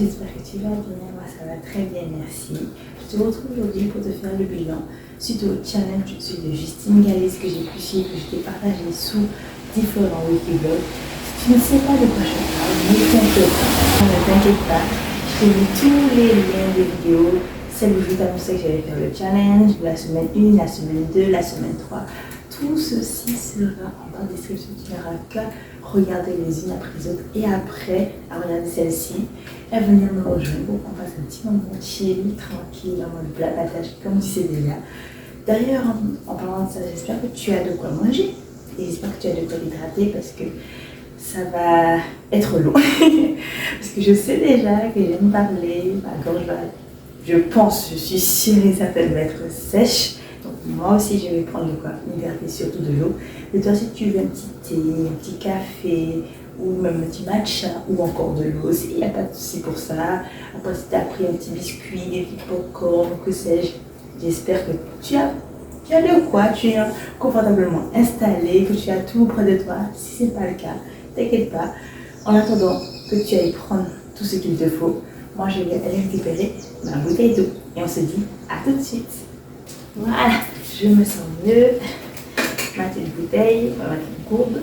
j'espère que tu vas bien. Moi, ça va très bien, merci. Je te retrouve aujourd'hui pour te faire le bilan suite au challenge de Justine Galice que j'ai pu suivre, que je t'ai partagé sous différents Wikivlogs. Si tu ne sais pas de quoi je parle, ne t'inquiète pas. Je t'ai mis tous les liens des vidéos, celle où je t'annonçais que j'allais faire le challenge, la semaine 1, la semaine 2, la semaine 3. Tout ceci sera en barre de description. Tu n'auras qu'à regarder les unes après les autres et après à regarder celle-ci et à venir me rejoindre pour qu'on fasse un petit moment chill, tranquille, en mode blablatage, comme tu sais déjà. D'ailleurs, en parlant de ça, j'espère que tu as de quoi manger et j'espère que tu as de quoi t'hydrater parce que ça va être long. Parce que je sais déjà que j'aime parler, ma gorge va, je pense, je suis sûre et certaine d'être sèche. Donc moi aussi je vais prendre de quoi m'hydrater, surtout de l'eau. Mais toi si tu veux un petit thé, un petit café ou même un petit matcha ou encore de l'eau, il n'y a pas de souci pour ça. Après si tu as pris un petit biscuit, des petits popcorn, que sais-je, j'espère que tu as de quoi, tu es confortablement installé, que tu as tout près de toi. Si ce n'est pas le cas, t'inquiète pas. En attendant que tu ailles prendre tout ce qu'il te faut, moi je vais aller récupérer ma bouteille d'eau et on se dit à tout de suite. Voilà, je me sens mieux. Ma petite bouteille, ma petite gourde.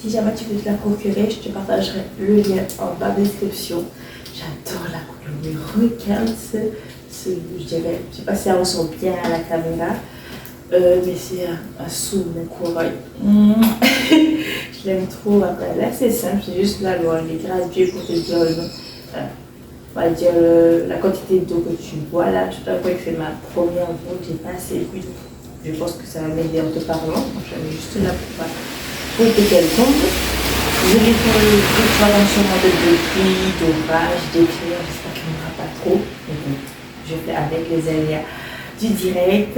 Si jamais tu veux te la procurer, je te partagerai le lien en bas de description. J'adore la couleur, mais regarde je dirais, je sais pas si ça ressemble bien à la caméra, mais c'est un sous mon corail. Je l'aime trop. Après, là c'est simple, c'est juste là, les gradués pour te dire le nom. On va dire la quantité d'eau que tu bois là. Je t'avoue que c'est ma première goutte, j'ai pas assez bu. Je pense que ça va m'aider en te parlant. Donc, je mets juste là pour qu'elle tombe. Je vais faire deux fois l'enchaînement de pluie, d'orage, d'éclair. J'espère qu'il n'y en aura pas trop. Mais bon, je fais avec les aléas du direct.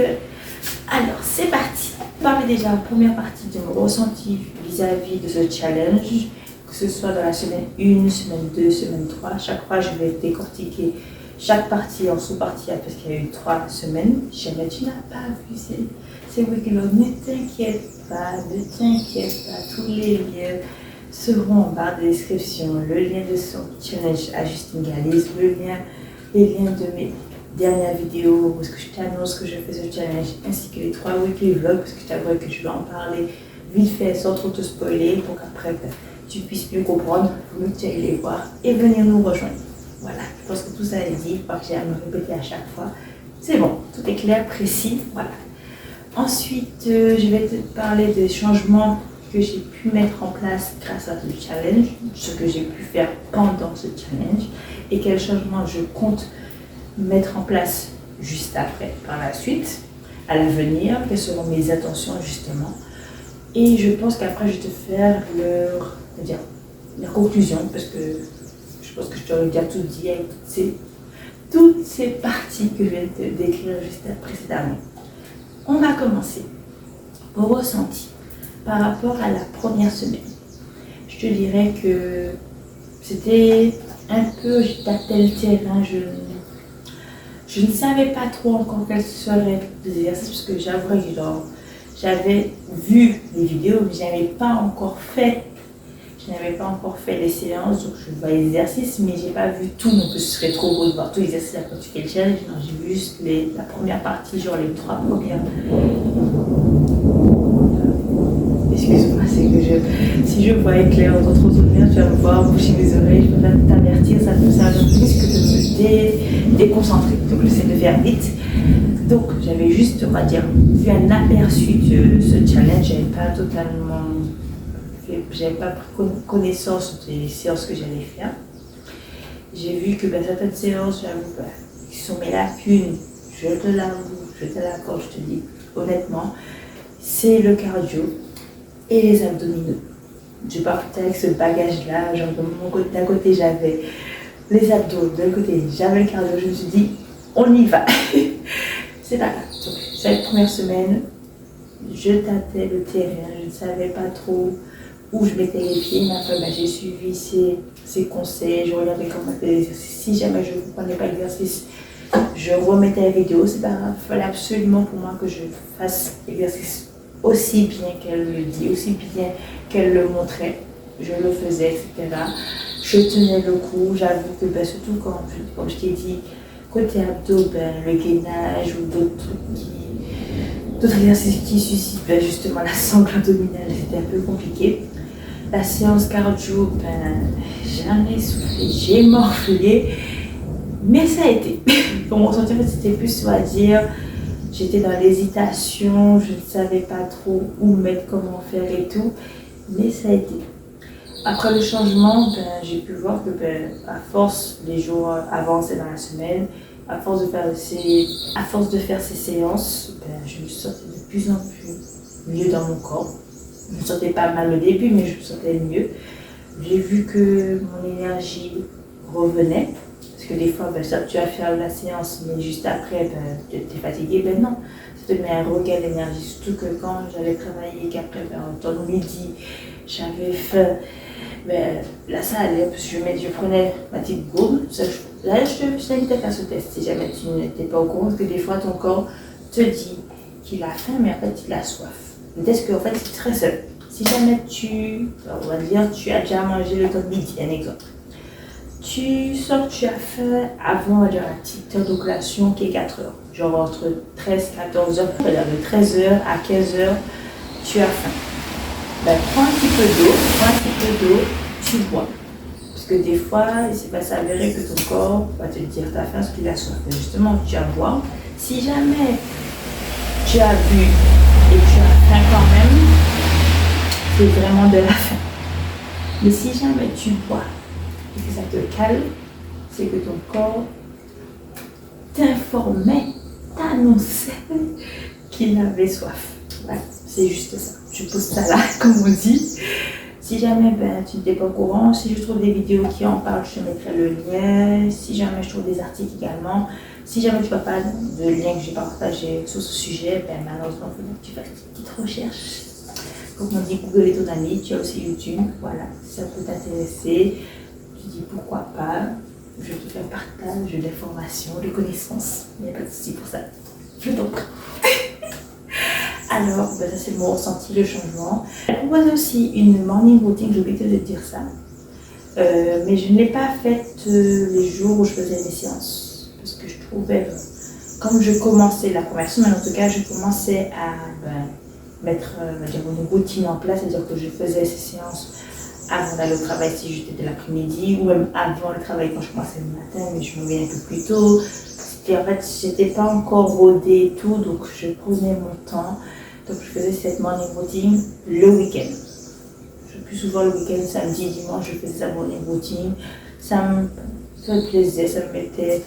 Alors c'est parti. On parlait déjà en première partie de mon ressenti vis-à-vis de ce challenge. Que ce soit dans la semaine 1, semaine 2, semaine 3, chaque fois je vais décortiquer chaque partie en sous-partie parce qu'il y a eu 3 semaines. Si jamais tu n'as pas vu ces Wikivlogs, ne t'inquiète pas, tous les liens seront en barre de description. Le lien de son challenge à Justine Galice, les liens de mes dernières vidéos où je t'annonce que je fais ce challenge, ainsi que les 3 Wikivlogs, parce que je t'avoue que je vais en parler vite fait sans trop te spoiler pour qu'après tu puisses mieux comprendre, pour que tu ailles les voir et venir nous rejoindre. Voilà, je pense que tout ça est dit, pas que j'ai à me répéter à chaque fois. C'est bon, tout est clair, précis, voilà. Ensuite, je vais te parler des changements que j'ai pu mettre en place grâce à ce challenge, ce que j'ai pu faire pendant ce challenge et quels changements je compte mettre en place juste après, par la suite, à l'avenir, quelles seront mes intentions justement. Et je pense qu'après, je vais te faire la conclusion, parce que je pense que je t'aurais déjà tout dit avec toutes ces parties que je viens de te décrire juste précédemment. On va commencer au ressenti par rapport à la première semaine. Je te dirais que c'était un peu, je tâtais le terrain, je ne savais pas trop encore quels seraient les exercices, parce que j'avouerais que j'avais vu les vidéos, mais je n'avais pas encore fait les séances, donc je vois les exercices, mais j'ai pas vu tout, donc ce serait trop beau de voir tous les exercices quand tu fais le challenge. J'ai vu juste la première partie, genre les 3 premières. Excuse-moi, c'est que si je vois éclair entre trop souvenirs, tu vas me voir boucher les oreilles, je préfère t'avertir, ça me sert de plus que de me déconcentrer, donc j'essaie de faire vite. Donc j'avais juste, on va dire, vu un aperçu de ce challenge, j'avais pas pris connaissance des séances que j'allais faire. J'ai vu que certaines séances, j'avoue, qui sont mes lacunes, je te l'avoue, je te l'accorde, je te dis honnêtement, c'est le cardio et les abdominaux. Je partais avec ce bagage-là, genre d'un côté j'avais les abdos, d'un côté j'avais le cardio, je me suis dit, on y va. C'est pas grave. Donc, cette première semaine, je tâtais le terrain, je ne savais pas trop où je mettais les pieds, mais après j'ai suivi ses conseils, je regardais comment faire l'exercice. Si jamais je ne comprenais pas l'exercice, je remettais la vidéo, c'est pas grave. Il fallait absolument pour moi que je fasse l'exercice aussi bien qu'elle le dit, aussi bien qu'elle le montrait. je le faisais, etc. Je tenais le coup, j'avoue que surtout quand, comme je t'ai dit, côté abdos, le gainage ou d'autres exercices qui suscitent justement la sangle abdominale, c'était un peu compliqué. La séance cardio, j'en ai soufflé, j'ai morflé, mais ça a été. Pour mon ressenti, c'était plus, on va dire, j'étais dans l'hésitation, je ne savais pas trop où mettre, comment faire et tout, mais ça a été. Après le changement, j'ai pu voir que à force, les jours avançaient dans la semaine, à force de faire ces séances, je me sentais de plus en plus mieux dans mon corps. Je me sentais pas mal au début, mais je me sentais mieux. J'ai vu que mon énergie revenait. Parce que des fois, ça, tu vas faire la séance, mais juste après, tu es fatigué. Non, ça te met un regain d'énergie. Surtout que quand j'allais travailler, qu'après, au temps de midi, j'avais faim. Là, ça allait, parce que je prenais ma petite gourde. Là, je t'invite à faire ce test si jamais tu n'étais pas au courant, parce que des fois, ton corps te dit qu'il a faim, mais en fait, il a soif. Le test qu'en fait, c'est très simple. Si jamais on va dire, tu as déjà mangé le temps de midi, un exemple. Tu sens que tu as faim avant, on va dire, la petite heure de collation qui est 4 heures. Genre entre 13 et 14 heures, de 13 heures à 15 heures, tu as faim. Prends un petit peu d'eau, tu bois. Parce que des fois, il va s'avérer que ton corps va te dire ta faim parce qu'il a soif. Mais justement, tu vas boire. Si jamais tu as bu et tu as faim quand même, c'est vraiment de la faim. Mais si jamais tu bois et que ça te calme, c'est que ton corps t'annonçait qu'il avait soif. Ouais, c'est juste ça. Je pose ça là, comme on dit. Si jamais tu n'étais pas au courant, si je trouve des vidéos qui en parlent, je te mettrai le lien. Si jamais je trouve des articles également. Si jamais tu ne vois pas de lien que j'ai partagé sur ce sujet, malheureusement, il faut que tu fasses une petite recherche. Comme on dit, Google est ton ami. Tu as aussi YouTube. Voilà, si ça peut t'intéresser, tu dis pourquoi pas. Je te fais un partage d'informations, de connaissances. Il n'y a pas de souci pour ça. Je t'en prie. Alors, ça c'est mon ressenti, le changement. Je propose aussi une morning routine, j'ai oublié de dire ça. Mais je ne l'ai pas faite les jours où je faisais mes séances. Parce que je trouvais, comme je commençais la première semaine, en tout cas, je commençais à mettre une routine en place, c'est-à-dire que je faisais ces séances avant d'aller au travail si j'étais de l'après-midi, ou même avant le travail quand je commençais le matin, mais je me levais un peu plus tôt. En fait, j'étais pas encore rodée et tout, donc je prenais mon temps. Donc je faisais cette morning routine le week-end. Plus souvent le week-end, samedi, dimanche, je faisais sa morning routine. Ça me plaisait, ça me mettait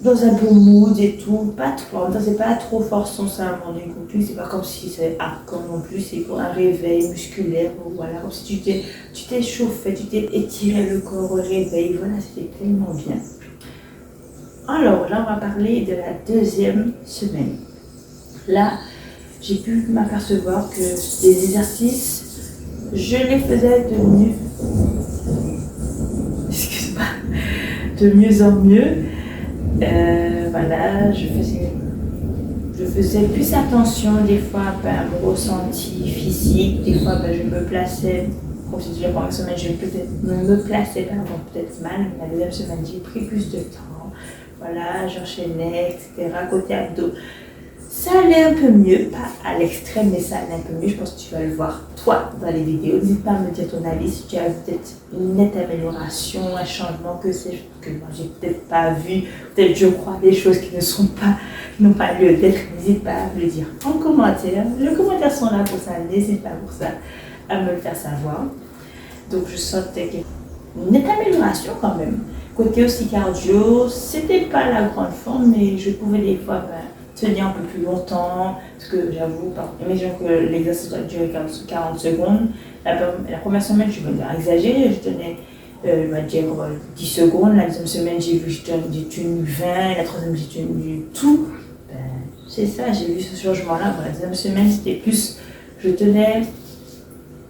dans un bon mood et tout. Pas trop, en même temps, c'est pas trop forçant ça, un morning routine. C'est pas comme si c'est hardcore non plus, c'est pour un réveil musculaire. Voilà, comme si tu t'es chauffé, tu t'es étiré le corps au réveil. Voilà, c'était tellement bien. Alors là, on va parler de la deuxième semaine. Là, j'ai pu m'apercevoir que les exercices, je les faisais de mieux en mieux. Voilà, je faisais plus attention des fois à mon ressenti physique. Des fois, je me plaçais, comme je disais la première semaine, je me plaçais peut-être mal. Mais la deuxième semaine, j'ai pris plus de temps. Voilà, j'enchaînais, etc. Côté abdos, ça allait un peu mieux, pas à l'extrême, mais ça allait un peu mieux. Je pense que tu vas le voir, toi, dans les vidéos. N'hésite pas à me dire ton avis, si tu as peut-être une nette amélioration, un changement que moi, j'ai peut-être pas vu. Peut-être je crois des choses qui n'ont pas lieu d'être. N'hésite pas à me le dire en commentaire. Les commentaires sont là pour ça, n'hésite pas pour ça à me le faire savoir. Donc, je sentais une nette amélioration quand même. Côté aussi cardio, c'était pas la grande forme, mais je pouvais des fois tenir un peu plus longtemps, parce que j'avoue, imaginons que l'exercice doit durer 40 secondes. La première semaine, je vais exagérer, je tenais 10 secondes. La deuxième semaine, j'ai tenu 20, la troisième, j'ai tenu tout. C'est ça, j'ai vu ce changement-là. La deuxième semaine, c'était plus, je tenais,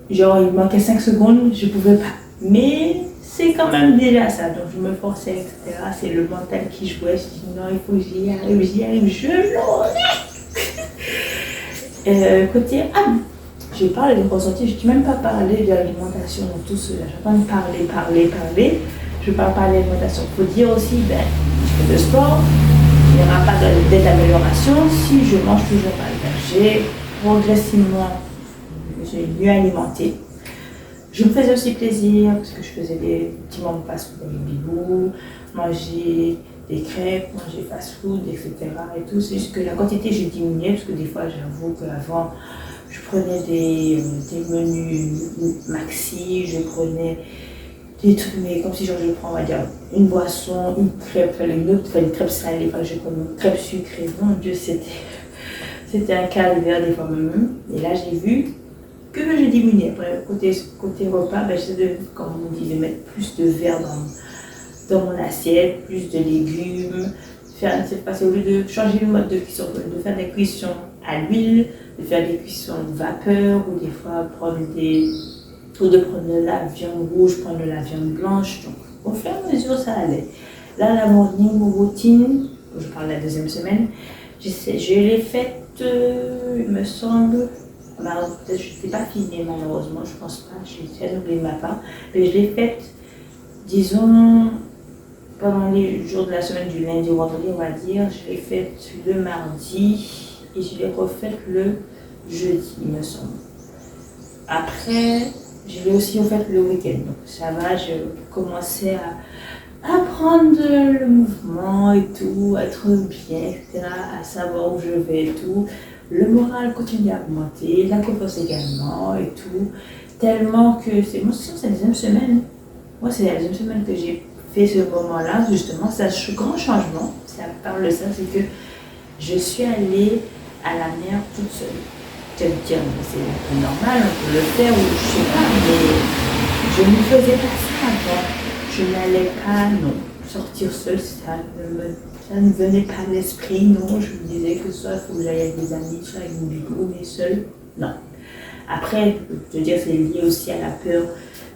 genre il manquait 5 secondes, je pouvais pas. Mais c'est quand même déjà ça, donc je me forçais, etc. C'est le mental qui jouait. Je dis non, il faut que j'y arrive, je l'aurai. Côté je parle des ressentis, je ne dis même pas parler de l'alimentation, dans tout cela. J'entends parler. Je ne parle pas de l'alimentation. Il faut dire aussi, je fais de sport, il n'y aura pas d'amélioration si je mange toujours mal. J'ai progressivement, j'ai mieux alimenté. Je me faisais aussi plaisir parce que je faisais des petits moments fast-food avec Bibou, manger des crêpes, manger fast-food, etc. Et tout. C'est juste que la quantité, j'ai diminué parce que des fois, j'avoue qu'avant, je prenais des menus maxi, je prenais des trucs, mais comme si genre, je prends, on va dire, une boisson, une crêpe, une crêpe salée, enfin, je prends une crêpe sucrée. Mon Dieu, c'était un calvaire des fois même. Et là, j'ai vu que j'ai diminué. Après, côté repas, j'essaie de, comme on dit, de mettre plus de verre dans mon assiette, plus de légumes, passer au lieu de changer le mode de cuisson, de faire des cuissons à l'huile, de faire des cuissons vapeur, ou des fois prendre de la viande rouge, prendre de la viande blanche. Donc, au fur et à mesure, ça allait. Là, la morning routine, je parle de la deuxième semaine, je l'ai faite, il me semble, je ne sais pas filmé malheureusement, je ne pense pas, j'ai oublié ma part, mais je l'ai faite, disons, pendant les jours de la semaine du lundi au vendredi, on va dire. Je l'ai faite le mardi et je l'ai refaite le jeudi, il me semble. Après, je l'ai aussi refaite le week-end. Donc ça va, je commençais à prendre le mouvement et tout, à être bien, etc., à savoir où je vais et tout. Le moral continue à augmenter, la confiance également et tout. Tellement que c'est la deuxième semaine. Moi, c'est la deuxième semaine que j'ai fait ce moment-là, justement. C'est un grand changement. Ça parle de ça, c'est que je suis allée à la mer toute seule. Je vais me dire, c'est normal, on peut le faire, ou je sais pas, mais je ne faisais pas ça avant. Je n'allais pas, non, sortir seule, ça ne venait pas à l'esprit, non. Je me disais que soit il faut que j'aille avec des amis, soit avec une bigo, mais seule, non. Après, je veux dire, c'est lié aussi à la peur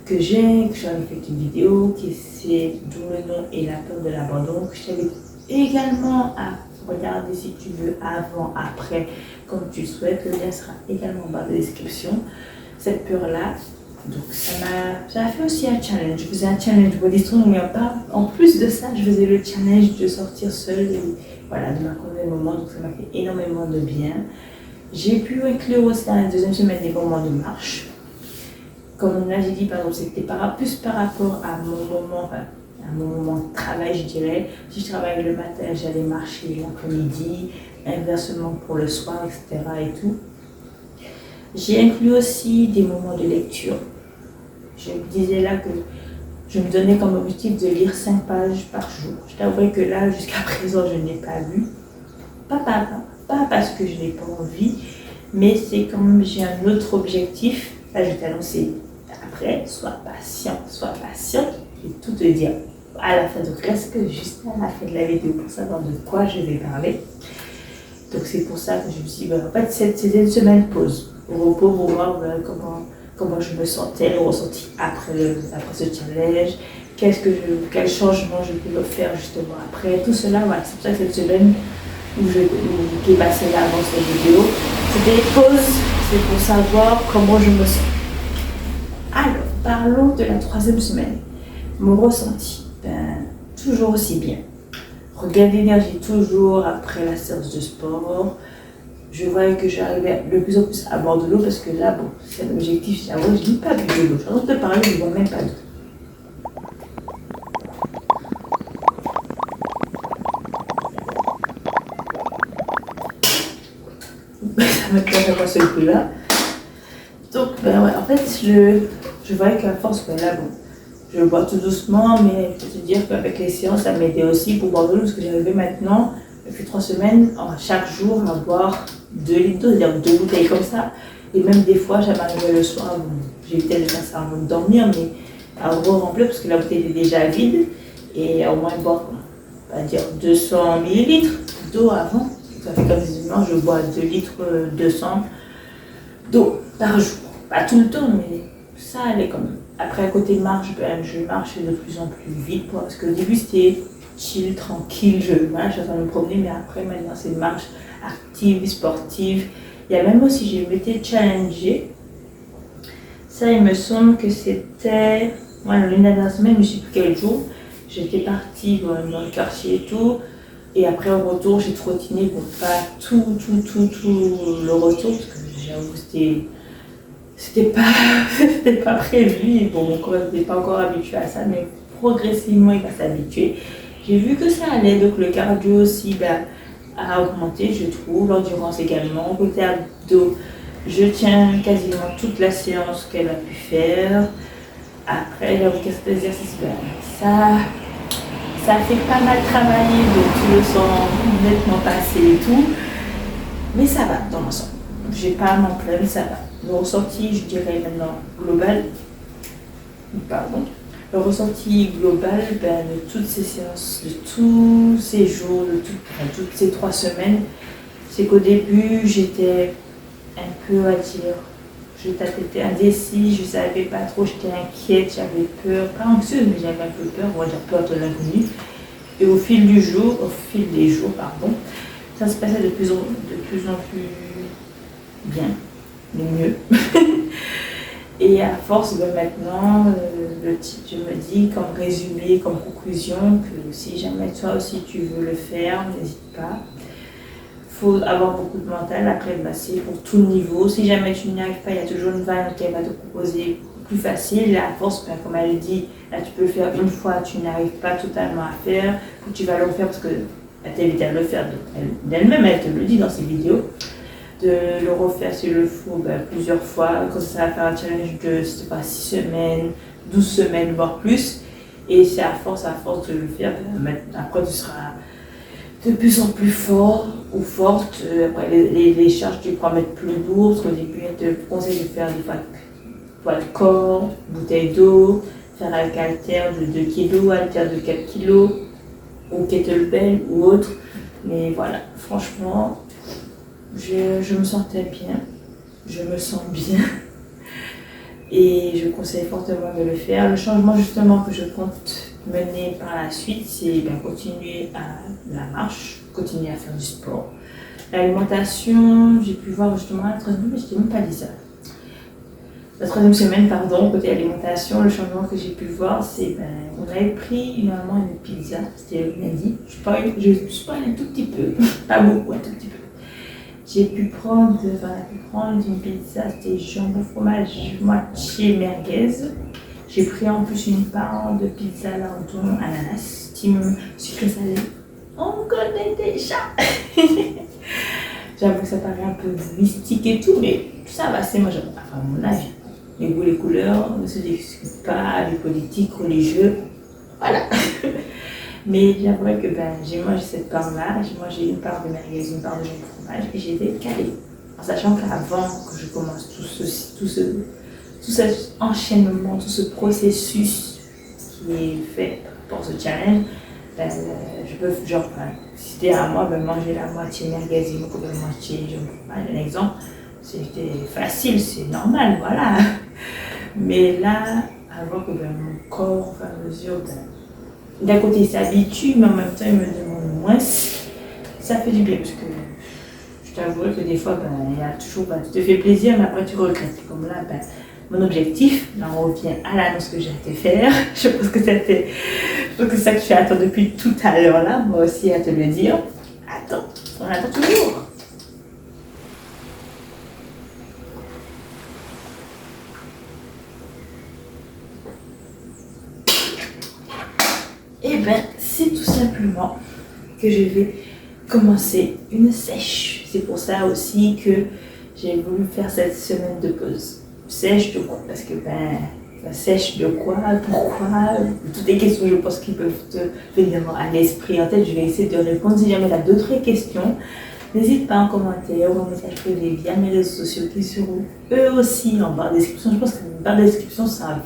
que j'avais fait une vidéo, qui c'est d'où le nom et la peur de l'abandon, que je t'invite également à regarder si tu veux, avant, après, comme tu le souhaites. Le lien sera également en bas de la description. Cette peur-là, donc ça a fait aussi un challenge. Je faisais un challenge body strong, mais en plus de ça, je faisais le challenge de sortir seule et voilà, de m'accorder le moment. Donc ça m'a fait énormément de bien. J'ai pu inclure aussi dans la deuxième semaine des moments de marche. Comme là j'ai dit, par exemple, c'était plus par rapport à mon moment de travail, je dirais. Si je travaille le matin, j'allais marcher l'après-midi, inversement pour le soir, etc. et tout. J'ai inclus aussi des moments de lecture. Je me disais là que je me donnais comme objectif de lire 5 pages par jour. Je t'avoue que là, jusqu'à présent, je n'ai pas lu. Pas parce que je n'ai pas envie, mais c'est comme j'ai un autre objectif. Là, je vais t'annoncer après, sois patient, je vais tout te dire à la fin. Donc reste juste à la fin de la vidéo pour savoir de quoi je vais parler. Donc c'est pour ça que je me suis dit, en fait, c'était une semaine pause, au repos pour voir comment je me sentais, le ressenti après ce challenge, quel changement je peux faire justement après, tout cela. Voilà, c'est pour ça que cette semaine qui est passée là avant cette vidéo, c'était une pause, c'est pour savoir comment je me sens. Alors, parlons de la troisième semaine. Mon ressenti, toujours aussi bien. Regain d'énergie toujours après la séance de sport. Je voyais que j'arrivais de plus en plus à boire de l'eau parce que là, bon, c'est un objectif. J'avoue, je n'ai pas bu de l'eau. Je suis en train de te parler, je ne bois même pas d'eau. Ça me fait pas ce coup-là. Donc, ouais, en fait, je voyais qu'à force, là, bon, je bois tout doucement, mais je peux te dire qu'avec les séances, ça m'aidait aussi pour boire de l'eau, parce que j'arrivais maintenant, depuis 3 semaines, chaque jour, à boire 2 litres d'eau, c'est-à-dire 2 bouteilles comme ça. Et même des fois, j'arrivais le soir, bon, j'évitais de faire ça avant de dormir, mais à remplir parce que la bouteille était déjà vide, et au moins boire, on va dire 200 millilitres d'eau avant. Ça fait comme si je bois 2 litres 200 d'eau par jour. Pas tout le temps, mais ça allait quand même. Après, à côté de marche, je marchais de plus en plus vite, parce qu'au début, c'était chill, tranquille, je marche, je vais me promener, mais après, maintenant, c'est une marche active, sportive. Il y a même aussi, je m'étais challengée Ça, il me semble que c'était l'une des dernières semaines, je ne sais plus quel jour. J'étais partie dans le quartier et tout. Et après, au retour, j'ai trottiné pour pas tout le retour. Parce que j'avoue, c'était pas, c'était pas prévu. Et bon, mon corps n'était pas encore habitué à ça. Mais progressivement, il va s'habituer. J'ai vu que ça allait. Donc, le cardio aussi a augmenté, je trouve. L'endurance également. Côté abdos, je tiens quasiment toute la séance qu'elle a pu faire. Après, j'avoue que cet exercice, ça fait pas mal travailler, donc tu le sens nettement passer et tout. Mais ça va dans l'ensemble. J'ai pas à m'en plaindre, ça va. Le ressenti, je dirais maintenant global, le ressenti global de toutes ces séances, de tous ces jours, de toutes ces 3 semaines, c'est qu'au début, j'étais un peu, à dire, je tâtais indécis, je ne savais pas trop, j'étais inquiète, j'avais peur, pas anxieuse, mais j'avais un peu peur, on va dire peur de l'inconnu. Et au fil des jours, ça se passait de plus en plus bien, mieux. Et à force, maintenant, je me dis comme résumé, comme conclusion, que si jamais toi aussi tu veux le faire, n'hésite pas. Il faut avoir beaucoup de mental. Après, c'est pour tout niveau. Si jamais tu n'y arrives pas, il y a toujours une vague qui va te proposer plus facile. À force, comme elle dit, là tu peux le faire une fois, tu n'arrives pas totalement à faire, tu vas le refaire parce qu'elle t'invite à le faire d'elle-même, elle te le dit dans ses vidéos. De le refaire s'il le faut plusieurs fois, quand ça va faire un challenge de 6 semaines, 12 semaines, voire plus. Et c'est à force de le faire, après tu seras de plus en plus fort ou forte. Après les charges, tu pourras mettre plus lourdes. Au début, elle te conseille de faire des poids de corps, bouteille d'eau, faire un haltère de 2 kg, haltère de 4 kg, ou kettlebell ou autre. Mais voilà, franchement, je me sentais bien, je me sens bien. Et je conseille fortement de le faire. Le changement justement que je compte mener par la suite, c'est continuer à la marche, continuer à faire du sport. L'alimentation, j'ai pu voir justement la troisième semaine, mais je t'ai même pas dit ça. La 3e semaine, côté alimentation, le changement que j'ai pu voir, c'est on avait pris normalement une pizza, c'était lundi. Je suis pas un tout petit peu, pas beaucoup, un tout petit peu. J'ai pu prendre une pizza, c'était jambon fromage, moitié merguez. J'ai pris en plus une part de pizza lardon ananas, team sucré salé. On connaît déjà. J'avoue que ça paraît un peu mystique et tout, mais ça va, c'est moi, à mon avis. Les goûts, les couleurs, ne se discute pas, les politiques, religieux, voilà. Mais j'avoue que j'ai mangé cette part-là, j'ai mangé une part de merguez, une part de jambon fromage et j'étais calée. En sachant qu'avant que je commence tout cet enchaînement, tout ce processus qui est fait pour ce challenge, je peux, si c'était à moi, manger la moitié merguez et la moitié jambon fromage, un exemple, c'était facile, c'est normal, voilà. Mais là, avant que mon corps, au fur et à mesure, d'un côté, il s'habitue, mais en même temps, il me demande moins. Ça fait du bien parce que je t'avoue que des fois, il y a toujours, tu te fais plaisir, mais après, tu regrettes. Comme là, mon objectif, là, on revient à l'annonce que j'ai été faire. Je pense que c'est ça que tu attends depuis tout à l'heure, là. Moi aussi, à te le dire. Attends, on attend toujours. C'est tout simplement que je vais commencer une sèche. C'est pour ça aussi que j'ai voulu faire cette semaine de pause. Sèche de quoi? Parce que la sèche de quoi? Pourquoi? Toutes les questions, je pense, qui peuvent te venir à l'esprit, en tête, je vais essayer de répondre. Si jamais tu as d'autres questions, n'hésite pas en commentaire ou en message privé via mes réseaux sociaux qui seront eux aussi en barre de description. Je pense que la barre de description sera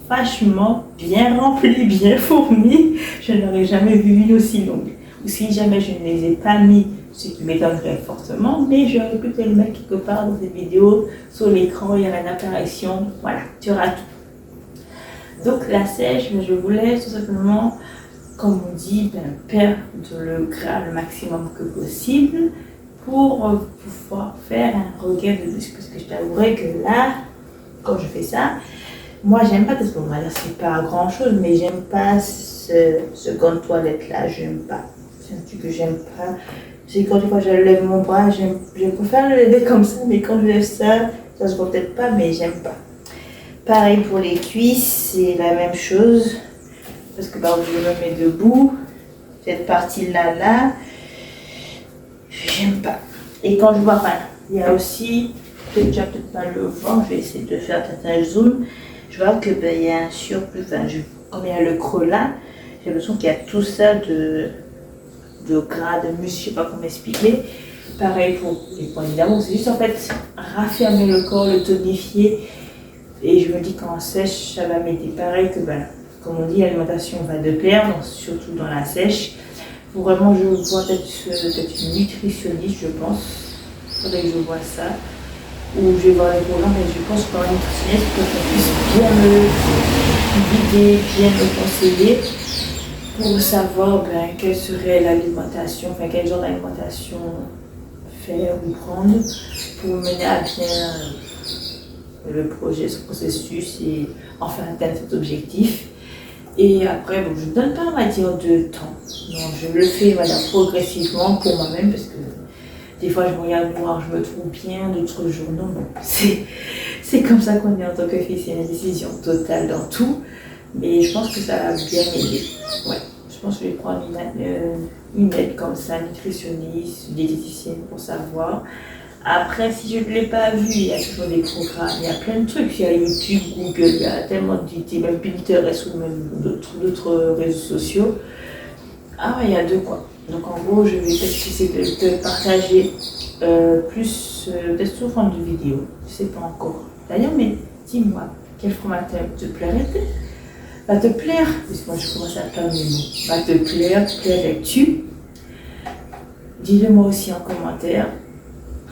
vachement bien remplie, bien fournie. Je n'aurais jamais vu une aussi longue. Ou si jamais je ne les ai pas mis, ce qui m'étonnerait fortement, mais j'aurais pu te le mettre quelque part dans cette vidéo, sur l'écran, il y aura une apparition, voilà, tu auras tout. Donc la sèche, je voulais tout simplement, comme on dit, perdre le gras le maximum que possible pour pouvoir faire un regain de muscle. Parce que je t'avouerai que là, quand je fais ça. Moi, j'aime pas, parce qu'on va dire c'est pas grand chose, mais j'aime pas ce gant de toilette là, j'aime pas. C'est un truc que j'aime pas. C'est quand des fois je lève mon bras, je préfère le lever comme ça, mais quand je lève ça, ça se voit peut-être pas, mais j'aime pas. Pareil pour les cuisses, c'est la même chose. Parce que par exemple, je me mets debout, cette partie-là, j'aime pas. Et quand je vois pas, il y a aussi, peut-être pas le voir, je vais essayer de faire peut-être un zoom. Je vois que il y a un surplus, comme il y a le creux là, j'ai l'impression qu'il y a tout ça de gras, de muscle, je sais pas comment expliquer. Pareil pour les points évidemment, c'est juste en fait raffermer le corps, le tonifier. Et je me dis qu'en sèche, ça va m'aider. Pareil que, comme on dit, l'alimentation va de pair, donc surtout dans la sèche. Faut vraiment, je vois peut-être une nutritionniste, je pense. Il faudrait que je vois ça. Ou je vais voir les programmes, mais je pense qu'en nutritionniste, pour qu'on puisse bien me guider, bien me conseiller, pour savoir quelle serait l'alimentation, quel genre d'alimentation faire ou prendre pour mener à bien le projet, ce processus et enfin atteindre cet objectif. Et après, je ne donne pas, on va dire, de temps. Donc, je le fais, on va dire, progressivement pour moi-même parce que des fois, je me regarde voir, je me trouve bien, d'autres jours, non. C'est comme ça qu'on est en tant que fille, c'est une décision totale dans tout. Mais je pense que ça va bien m'aider. Ouais. Je pense que je vais prendre une aide comme ça, nutritionniste, diététicienne pour savoir. Après, si je ne l'ai pas vu, il y a toujours des programmes, il y a plein de trucs. Il y a YouTube, Google, il y a tellement d'idées, même Pinterest ou même d'autres réseaux sociaux. Ah ouais, il y a de quoi. Donc en gros, je vais peut-être essayer de te partager peut-être sous forme de vidéo. Je ne sais pas encore. D'ailleurs, mais dis-moi, quel format te plairait? Va te plaire, puisque moi je commence à perdre mes mots. Va te plairais-tu? Dis-le moi aussi en commentaire.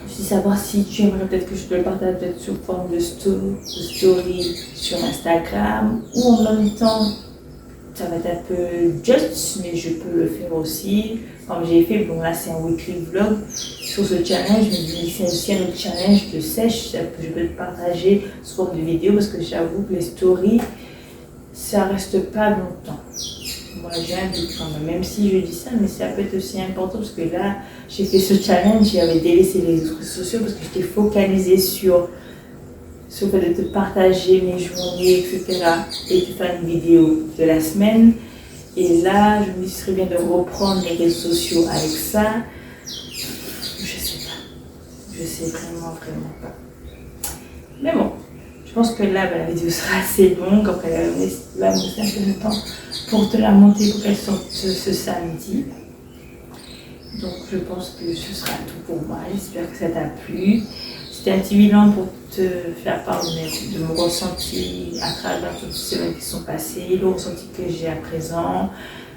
Je veux savoir si tu aimerais peut-être que je te le partage peut-être sous forme de story sur Instagram ou en même temps, ça va être un peu just, mais je peux le faire aussi. Comme j'ai fait, bon là c'est un weekly vlog sur ce challenge, mais c'est aussi un autre challenge de sèche, je peux te partager sous forme de vidéo parce que j'avoue que les stories, ça reste pas longtemps. Moi j'ai un doute quand même si je dis ça, mais ça peut être aussi important parce que là, j'ai fait ce challenge, j'avais délaissé les réseaux sociaux parce que j'étais focalisée sur le fait de te partager mes journées, etc. et de faire une vidéo de la semaine. Et là, je me dis que ce serait bien de reprendre les réseaux sociaux avec ça. Je sais pas. Je sais vraiment pas. Mais bon, je pense que là, la vidéo sera assez longue. Après, elle va me laisser un peu de temps pour te la monter pour qu'elle sorte ce samedi. Donc je pense que ce sera tout pour moi. J'espère que ça t'a plu. C'était un petit bilan pour te faire part de mon ressenti à travers toutes ces semaines qui sont passées, le ressenti que j'ai à présent,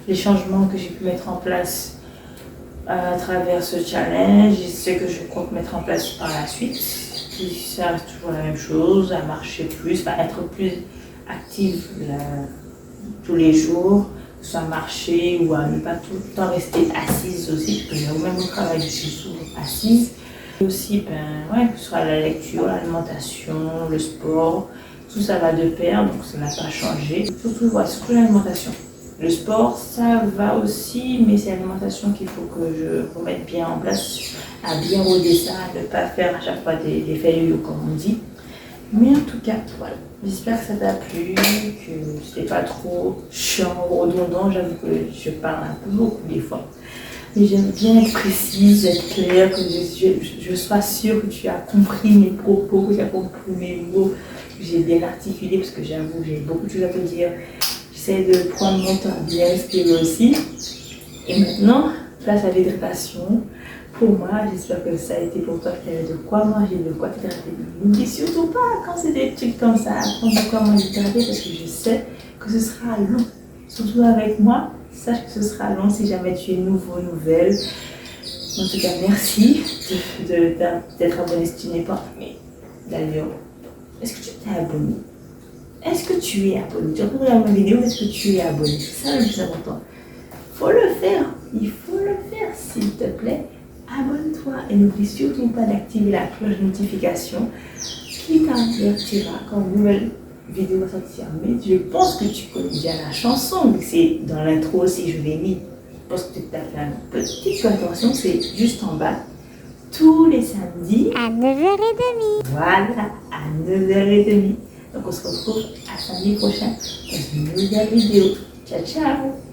les changements que j'ai pu mettre en place à travers ce challenge et ce que je compte mettre en place par la suite. Puis ça reste toujours la même chose, à marcher plus, à être plus active tous les jours, soit marcher ou à ne pas tout le temps rester assise aussi, parce que même au travail, je suis souvent assise. Et aussi, que ce soit la lecture, l'alimentation, le sport, tout ça va de pair, donc ça n'a pas changé. Surtout l'alimentation. Le sport, ça va aussi, mais c'est l'alimentation qu'il faut que je remette bien en place, à bien rôder ça, à ne pas faire à chaque fois des failles, comme on dit. Mais en tout cas, voilà. J'espère que ça t'a plu, que c'était pas trop chiant ou redondant. J'avoue que je parle un peu beaucoup des fois. Mais j'aime bien être précise, être claire, que je sois sûre que tu as compris mes propos, que tu as compris mes mots, que j'ai bien articulé, parce que j'avoue, j'ai beaucoup de choses à te dire. J'essaie de prendre mon temps à bien respirer aussi. Et maintenant, place à l'hydratation. Pour moi, j'espère que ça a été pour toi qu'il y avait de quoi manger, de quoi t'hydrater. N'oublie surtout pas, quand c'est des trucs comme ça, apprendre de quoi manger t'hydrater parce que je sais que ce sera long. Surtout avec moi, sache que ce sera long si jamais tu es nouvelle. En tout cas, merci d'être abonné si tu n'es pas. Mais d'ailleurs, est-ce que tu t'es abonné? Est-ce que tu es abonné? Tu regardes ma vidéo, est-ce que tu es abonné? C'est ça le plus important. Faut le faire, il faut le faire s'il te plaît. Abonne-toi et n'oublie surtout pas d'activer la cloche de notification tu t'avertiras quand une nouvelle vidéo va sortir. Mais je pense que tu connais déjà la chanson, mais c'est dans l'intro aussi, je l'ai mis. Je pense que tu as fait une petite attention, c'est juste en bas. Tous les samedis. À 9h30. Voilà, à 9h30. Donc on se retrouve à samedi prochain dans une nouvelle vidéo. Ciao, ciao!